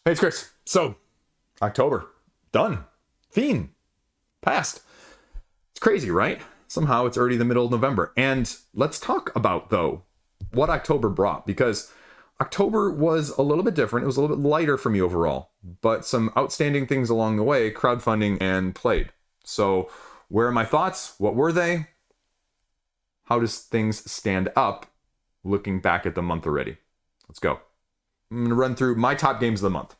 Hey, it's Chris. So, October, done. Theme, passed. It's crazy, right? Somehow it's already the middle of November. And let's talk about, though, what October brought, because October was a little bit different. It was a little bit lighter for me overall, but some outstanding things along the way, crowdfunding and played. So, where are my thoughts? What were they? How does things stand up looking back at the month already? Let's go. I'm going to run through my top games of the month.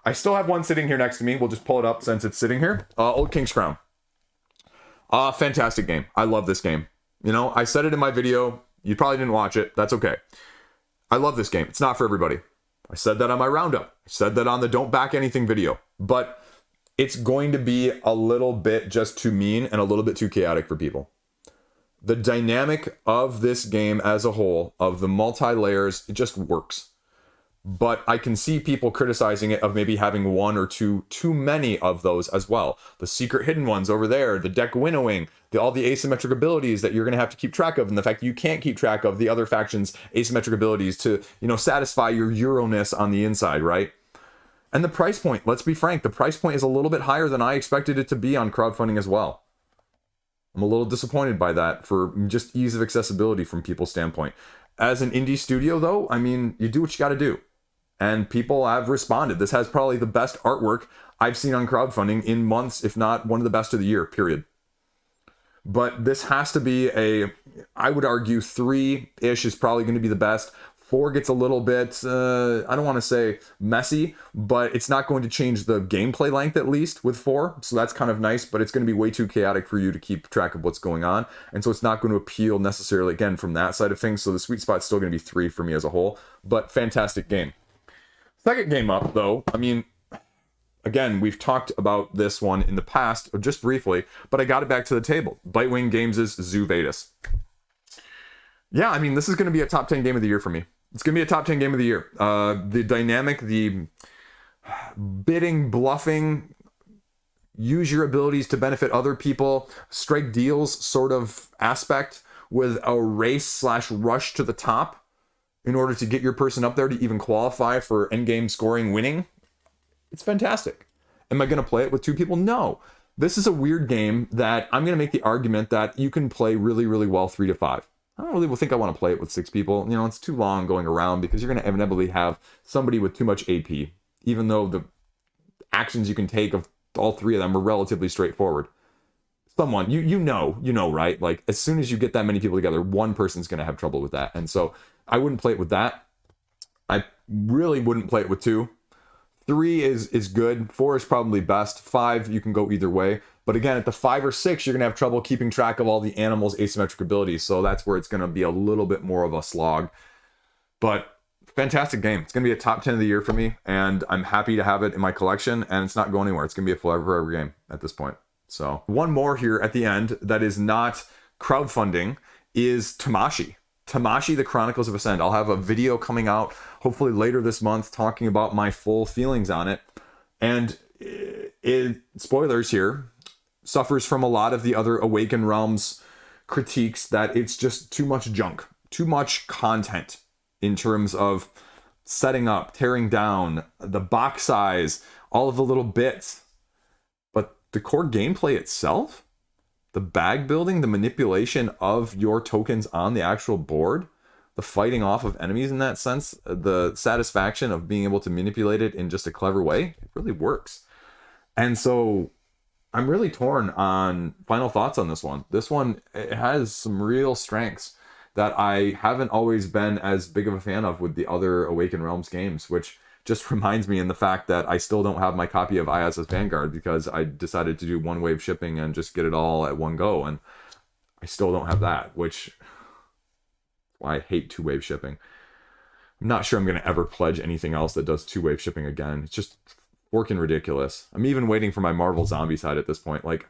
I still have one sitting here next to me. We'll just pull it up since it's sitting here. Old King's Crown. Fantastic game. I love this game. You know, I said it in my video. You probably didn't watch it. That's okay. I love this game. It's not for everybody. I said that on my roundup. I said that on the Don't Back Anything video. But it's going to be a little bit just too mean and a little bit too chaotic for people. The dynamic of this game as a whole, of the multi-layers, it just works. But I can see people criticizing it of maybe having one or two too many of those as well. The secret hidden ones over there, the deck winnowing, all the asymmetric abilities that you're going to have to keep track of, and the fact that you can't keep track of the other factions' asymmetric abilities to, satisfy your Euro-ness on the inside, right? And the price point, let's be frank, the price point is a little bit higher than I expected it to be on crowdfunding as well. I'm a little disappointed by that for just ease of accessibility from people's standpoint. As an indie studio, though, I mean, you do what you got to do. And people have responded. This has probably the best artwork I've seen on crowdfunding in months, if not one of the best of the year, period. But this has to be I would argue 3-ish is probably going to be the best. 4 gets a little bit, I don't want to say messy, but it's not going to change the gameplay length at least with 4. So that's kind of nice, but it's going to be way too chaotic for you to keep track of what's going on. And so it's not going to appeal necessarily, again, from that side of things. So the sweet spot's still going to be 3 for me as a whole, but fantastic game. Second game up, though, I mean, again, we've talked about this one in the past, just briefly, but I got it back to the table. Bitewing Games' Zoo VADIS. Yeah, I mean, this is going to be a top 10 game of the year for me. It's going to be a top 10 game of the year. The dynamic, the bidding, bluffing, use your abilities to benefit other people, strike deals sort of aspect with a race/rush to the top in order to get your person up there to even qualify for endgame scoring winning. It's fantastic. Am I going to play it with 2 people? No. This is a weird game that I'm going to make the argument that you can play really, really well 3 to 5. I don't really think I want to play it with 6 people. It's too long going around because you're going to inevitably have somebody with too much AP, even though the actions you can take of all 3 of them are relatively straightforward. Someone, you know, right? Like, as soon as you get that many people together, one person's going to have trouble with that. And so I wouldn't play it with that. I really wouldn't play it with 2. 3 is good. 4 is probably best. 5, you can go either way. But again, at the 5 or 6, you're going to have trouble keeping track of all the animals' asymmetric abilities. So that's where it's going to be a little bit more of a slog. But fantastic game. It's going to be a top 10 of the year for me. And I'm happy to have it in my collection. And it's not going anywhere. It's going to be a forever game at this point. So one more here at the end that is not crowdfunding is Tamashii. Tamashii, the Chronicles of Ascend. I'll have a video coming out hopefully later this month talking about my full feelings on it. And spoilers here, suffers from a lot of the other Awakened Realms critiques that it's just too much junk, too much content in terms of setting up, tearing down, the box size, all of the little bits. But the core gameplay itself, the bag building, the manipulation of your tokens on the actual board, the fighting off of enemies in that sense, the satisfaction of being able to manipulate it in just a clever way, it really works. And so I'm really torn on final thoughts on this one. This one, it has some real strengths that I haven't always been as big of a fan of with the other Awakened Realms games, which just reminds me in the fact that I still don't have my copy of ISS Vanguard because I decided to do one-wave shipping and just get it all at one go, and I still don't have that, which why I hate two-wave shipping. I'm not sure I'm going to ever pledge anything else that does two-wave shipping again. It's just working ridiculous. I'm even waiting for my Marvel Zombie side at this point. Like,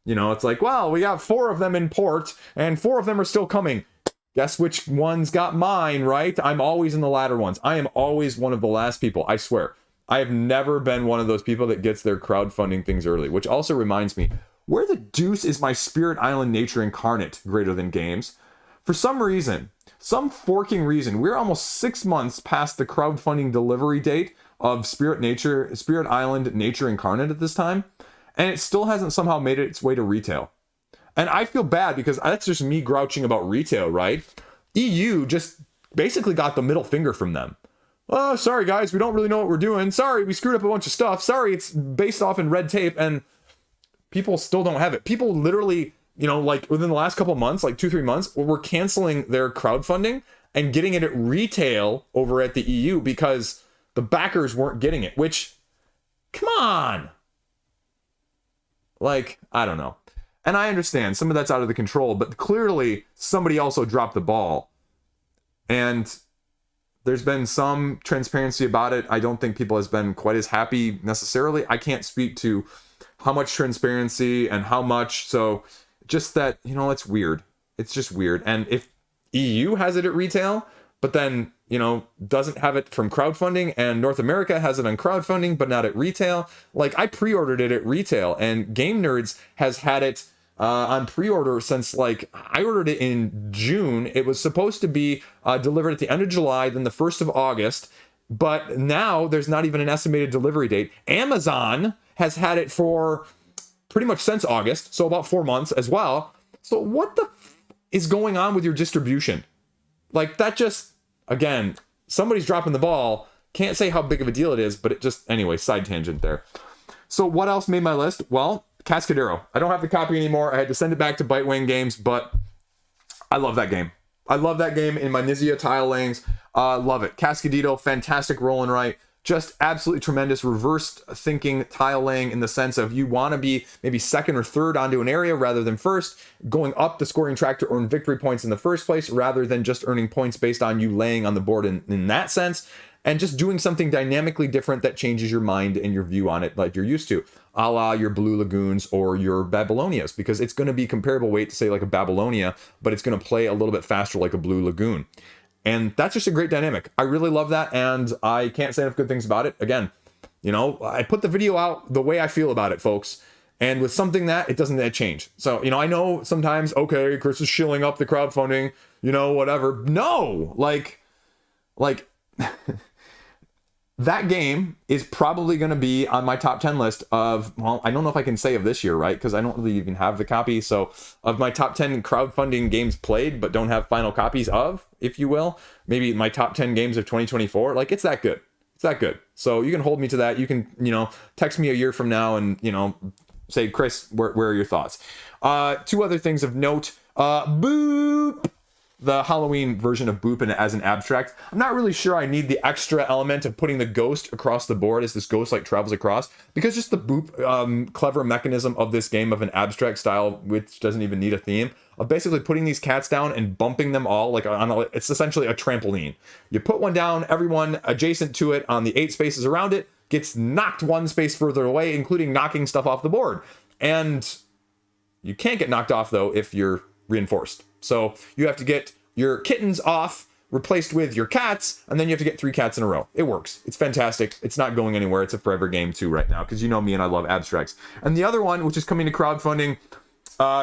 it's like, well, we got 4 of them in port, and 4 of them are still coming. Guess which one's got mine, right? I'm always in the latter ones. I am always one of the last people, I swear. I have never been one of those people that gets their crowdfunding things early, which also reminds me, where the deuce is my Spirit Island Nature Incarnate greater than games? For some reason, some forking reason, we're almost 6 months past the crowdfunding delivery date of Spirit Island Nature Incarnate at this time, and it still hasn't somehow made its way to retail. And I feel bad because that's just me grouching about retail, right? EU just basically got the middle finger from them. Oh, sorry guys, we don't really know what we're doing. Sorry, we screwed up a bunch of stuff. Sorry, it's based off in red tape, and people still don't have it. People literally, like within the last couple of months, like 2-3 months, were canceling their crowdfunding and getting it at retail over at the EU because the backers weren't getting it, which, come on. Like, I don't know. And I understand some of that's out of the control, but clearly somebody also dropped the ball. And there's been some transparency about it. I don't think people has been quite as happy necessarily. I can't speak to how much transparency and how much. So just that, it's weird. It's just weird. And if EU has it at retail, but then, doesn't have it from crowdfunding, and North America has it on crowdfunding, but not at retail. Like, I pre-ordered it at retail, and Game Nerds has had it on pre-order since, I ordered it in June. It was supposed to be delivered at the end of July, then the 1st of August, but now there's not even an estimated delivery date. Amazon has had it for pretty much since August, so about 4 months as well. So what the is going on with your distribution? Like, that just, again, somebody's dropping the ball. Can't say how big of a deal it is, but it just, anyway, side tangent there. So what else made my list? Well, Cascadero. I don't have the copy anymore. I had to send it back to Bitewing Games, but I love that game. I love that game in my Nizia tile layings. Love it. Cascadero, fantastic roll and write. Just absolutely tremendous reversed thinking tile laying in the sense of you want to be maybe second or third onto an area rather than first, going up the scoring track to earn victory points in the first place rather than just earning points based on you laying on the board in that sense, and just doing something dynamically different that changes your mind and your view on it like you're used to, a la your Blue Lagoons or your Babylonias, because it's going to be comparable weight to say like a Babylonia, but it's going to play a little bit faster like a Blue Lagoon. And that's just a great dynamic. I really love that, and I can't say enough good things about it. Again, I put the video out the way I feel about it, folks. And with something that, it doesn't change. So, I know sometimes, okay, Chris is shilling up the crowdfunding, whatever. No! Like, that game is probably going to be on my top 10 list of, well, I don't know if I can say of this year, right? Because I don't really even have the copy. So of my top 10 crowdfunding games played, but don't have final copies of, if you will, maybe my top 10 games of 2024, like it's that good. It's that good. So you can hold me to that. You can, text me a year from now and, say, Chris, where are your thoughts? Two other things of note. Booop! The Halloween version of Booop as an abstract. I'm not really sure I need the extra element of putting the ghost across the board as this ghost travels across, because just the Booop clever mechanism of this game of an abstract style, which doesn't even need a theme, of basically putting these cats down and bumping them all it's essentially a trampoline. You put one down, everyone adjacent to it on the 8 spaces around it gets knocked 1 space further away, including knocking stuff off the board. And you can't get knocked off though if you're reinforced. So you have to get your kittens off, replaced with your cats, and then you have to get 3 cats in a row. It works. It's fantastic. It's not going anywhere. It's a forever game too right now, because you know me and I love abstracts. And the other one, which is coming to crowdfunding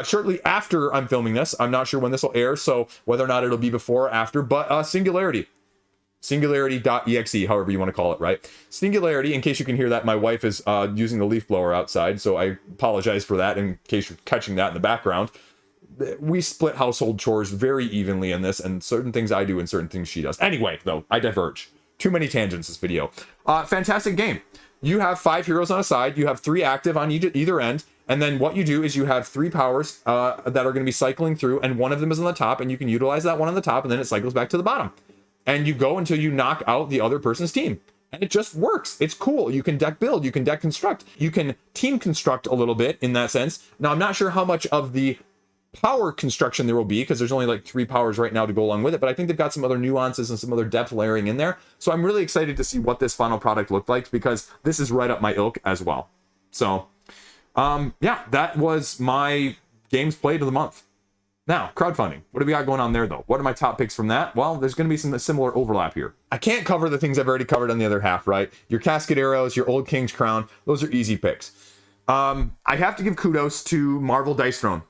shortly after I'm filming this. I'm not sure when this will air, so whether or not it'll be before or after, but Singularity. Singularity.exe, however you want to call it, right? Singularity, in case you can hear that, my wife is using the leaf blower outside, so I apologize for that in case you're catching that in the background. We split household chores very evenly in this, and certain things I do and certain things she does. Anyway, though, I diverge. Too many tangents this video. Fantastic game. You have 5 heroes on a side, you have 3 active on either end, and then what you do is you have 3 powers that are going to be cycling through, and one of them is on the top, and you can utilize that one on the top, and then it cycles back to the bottom. And you go until you knock out the other person's team. And it just works. It's cool. You can deck build, you can deck construct, you can team construct a little bit in that sense. Now, I'm not sure how much of the power construction there will be, because there's only 3 powers right now to go along with it, but I think they've got some other nuances and some other depth layering in there. So I'm really excited to see what this final product looked like, because this is right up my ilk as well. So yeah, that was my games played of the month. Now, crowdfunding. What do we got going on there, though? What are my top picks from that? Well, there's going to be some similar overlap here. I can't cover the things I've already covered on the other half, right? Your Cascaderos, your Old King's Crown, those are easy picks. I have to give kudos to Marvel Dice Throne.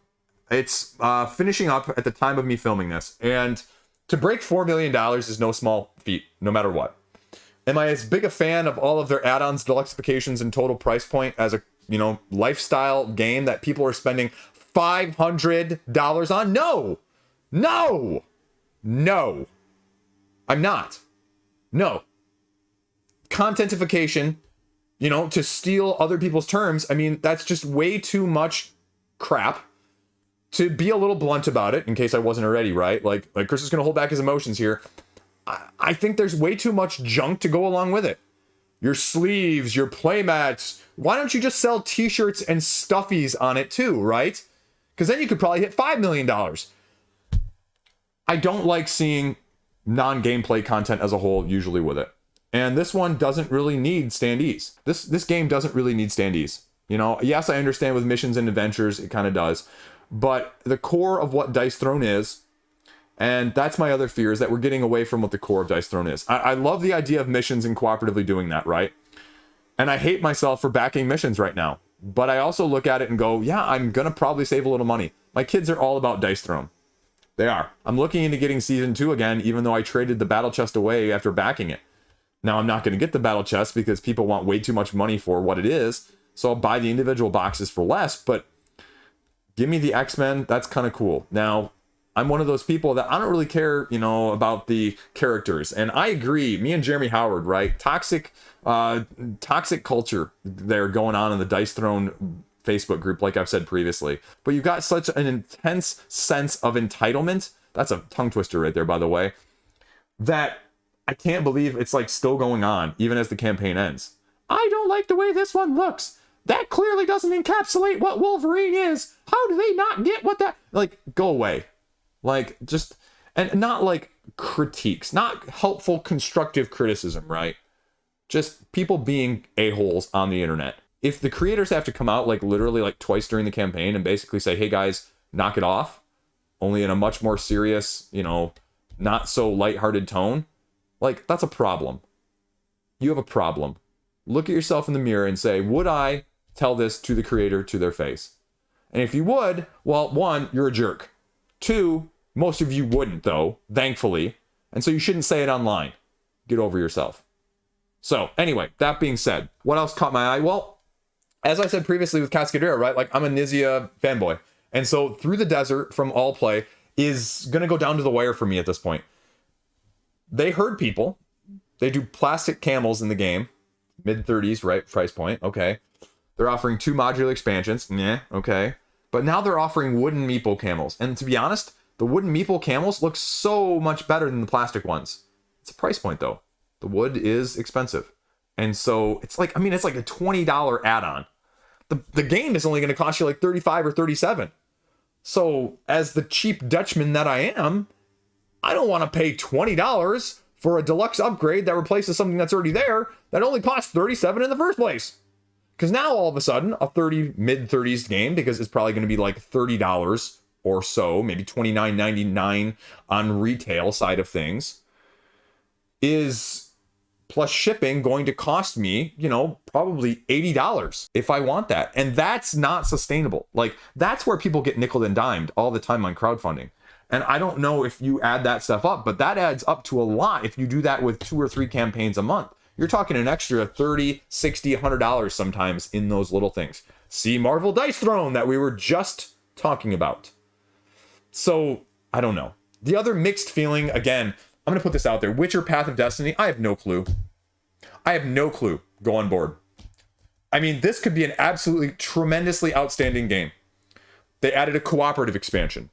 It's finishing up at the time of me filming this, and to break $4 million is no small feat, no matter what. Am I as big a fan of all of their add-ons, deluxifications, and total price point as a, lifestyle game that people are spending $500 on? No. No. No. I'm not. No. Contentification, to steal other people's terms, I mean, that's just way too much crap. To be a little blunt about it, in case I wasn't already, right? Like Chris is going to hold back his emotions here. I think there's way too much junk to go along with it. Your sleeves, your playmats. Why don't you just sell t-shirts and stuffies on it too, right? Because then you could probably hit $5 million. I don't like seeing non-gameplay content as a whole usually with it. And this one doesn't really need standees. This game doesn't really need standees. Yes, I understand with missions and adventures, it kind of does. But the core of what Dice Throne is, and that's my other fear, is that we're getting away from what the core of Dice Throne is. I love the idea of missions and cooperatively doing that, right? And I hate myself for backing missions right now. But I also look at it and go, yeah, I'm going to probably save a little money. My kids are all about Dice Throne. They are. I'm looking into getting Season 2 again, even though I traded the Battle Chest away after backing it. Now, I'm not going to get the Battle Chest because people want way too much money for what it is. So I'll buy the individual boxes for less, but give me the X-Men. That's kind of cool. Now, I'm one of those people that I don't really care, about the characters. And I agree. Me and Jeremy Howard, right? Toxic culture there going on in the Dice Throne Facebook group, like I've said previously. But you've got such an intense sense of entitlement. That's a tongue twister right there, by the way. That I can't believe it's still going on, even as the campaign ends. I don't like the way this one looks. That clearly doesn't encapsulate what Wolverine is. How do they not get what that... go away. And not critiques, not helpful, constructive criticism, right? Just people being a-holes on the internet. If the creators have to come out literally twice during the campaign and basically say, hey guys, knock it off, only in a much more serious, not so lighthearted tone, that's a problem. You have a problem. Look at yourself in the mirror and say, would I tell this to the creator to their face? And if you would, well, one, you're a jerk. Two, most of you wouldn't, though, thankfully. And so you shouldn't say it online. Get over yourself. So anyway, that being said, what else caught my eye? Well, as I said previously with Cascadero, right? I'm a Nizia fanboy. And so Through the Desert from All Play is going to go down to the wire for me at this point. They herd people. They do plastic camels in the game. Mid-30s, right? Price point. Okay. They're offering 2 modular expansions. Yeah, okay. But now they're offering wooden meeple camels. And to be honest, the wooden meeple camels look so much better than the plastic ones. It's a price point, though. The wood is expensive. And so it's it's a $20 add-on. The game is only going to cost you $35 or $37. So as the cheap Dutchman that I am, I don't want to pay $20 for a deluxe upgrade that replaces something that's already there that only costs $37 in the first place. Because now all of a sudden, a mid-30s game, because it's probably going to be $30 or so, maybe $29.99 on retail side of things, is plus shipping going to cost me, probably $80 if I want that. And that's not sustainable. That's where people get nickel and dimed all the time on crowdfunding. And I don't know if you add that stuff up, but that adds up to a lot if you do that with 2 or 3 campaigns a month. You're talking an extra $30, $60, $100 sometimes in those little things. See Marvel Dice Throne that we were just talking about. So, I don't know. The other mixed feeling, again, I'm going to put this out there. Witcher Path of Destiny, I have no clue. I have no clue. Go on board. I mean, this could be an absolutely tremendously outstanding game. They added a cooperative expansion.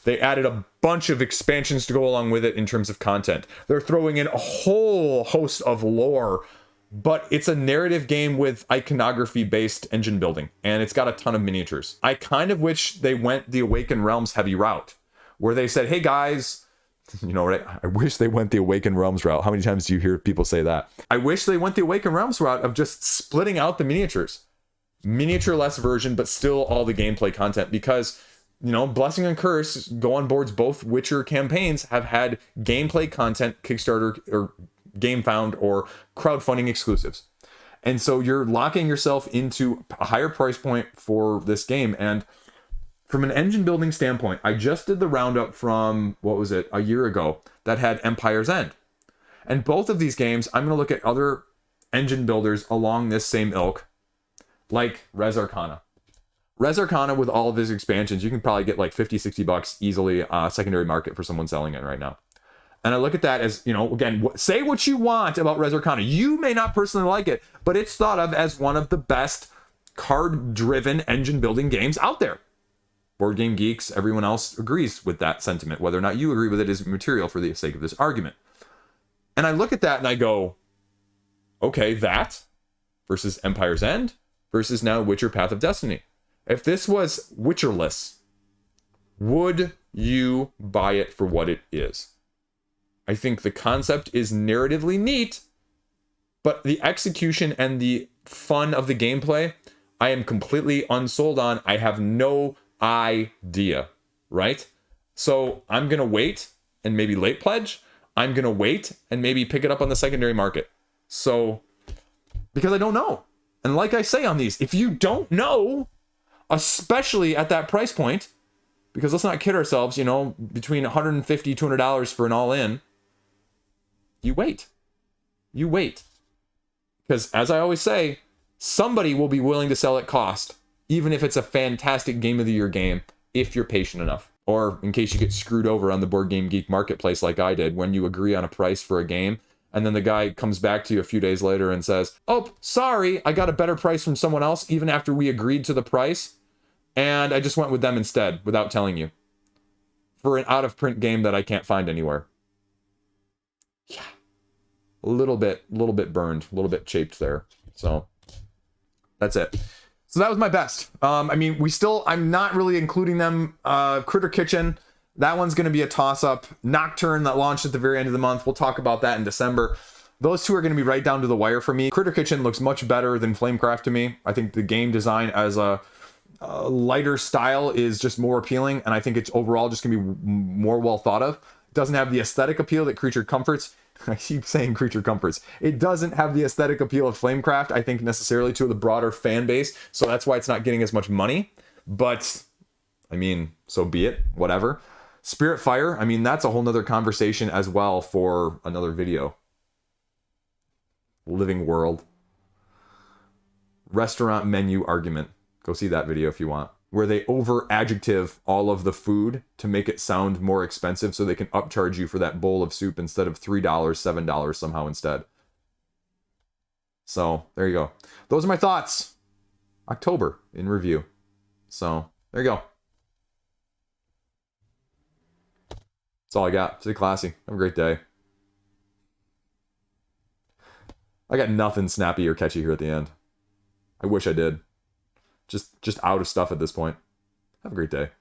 They added a bunch of expansions to go along with it in terms of content. They're throwing in a whole host of lore, but it's a narrative game with iconography-based engine building, and it's got a ton of miniatures. I kind of wish they went the Awakened Realms heavy route, where they said, hey guys, right? I wish they went the Awakened Realms route. How many times do you hear people say that? I wish they went the Awakened Realms route of just splitting out the miniatures. Miniature-less version, but still all the gameplay content, because Blessing and Curse, Go on Board's both Witcher campaigns have had gameplay content, Kickstarter or GameFound or crowdfunding exclusives. And so you're locking yourself into a higher price point for this game. And from an engine building standpoint, I just did the roundup from, a year ago that had Empire's End. And both of these games, I'm going to look at other engine builders along this same ilk, like Res Arcana. Res Arcana, with all of his expansions, you can probably get like 50, 60 bucks easily secondary market for someone selling it right now. And I look at that as, you know, again, say what you want about Res Arcana. You may not personally like it, but it's thought of as one of the best card-driven engine-building games out there. Board Game Geeks, everyone else agrees with that sentiment. Whether or not you agree with it is material for the sake of this argument. And I look at that and I go, okay, that versus Empire's End versus now Witcher Path of Destiny. If this was Witcherless, would you buy it for what it is? I think the concept is narratively neat, but the execution and the fun of the gameplay, I am completely unsold on. I have no idea, right? So I'm going to wait and maybe late pledge. I'm going to wait and maybe pick it up on the secondary market. So, because I don't know. And like I say on these, if you don't know, especially at that price point, because let's not kid ourselves, you know, between $150, $200 for an all-in, you wait. You wait. Because as I always say, somebody will be willing to sell at cost, even if it's a fantastic Game of the Year game, if you're patient enough. Or in case you get screwed over on the Board Game Geek marketplace like I did, when you agree on a price for a game, and then the guy comes back to you a few days later and says, oh, sorry, I got a better price from someone else, even after we agreed to the price, and I just went with them instead, without telling you, for an out-of-print game that I can't find anywhere. Yeah. A little bit burned, a little bit chafed there. So that's it. So that was my best. I mean, I'm not really including them. Critter Kitchen, that one's going to be a toss-up. Nocturne, that launched at the very end of the month. We'll talk about that in December. Those two are going to be right down to the wire for me. Critter Kitchen looks much better than Flamecraft to me. I think the game design as a lighter style is just more appealing, and I think it's overall just going to be more well thought of. It doesn't have the aesthetic appeal that Creature Comforts. I keep saying Creature Comforts. It doesn't have the aesthetic appeal of Flamecraft, I think, necessarily to the broader fan base, so that's why it's not getting as much money. But, I mean, so be it. Whatever. Spirit Fire, I mean, that's a whole nother conversation as well for another video. Living World. Restaurant menu argument. Go see that video if you want. Where they over-adjective all of the food to make it sound more expensive so they can upcharge you for that bowl of soup instead of $3, $7 somehow instead. So, there you go. Those are my thoughts. October in review. So, there you go. That's all I got. Stay classy. Have a great day. I got nothing snappy or catchy here at the end. I wish I did. Just out of stuff at this point. Have a great day.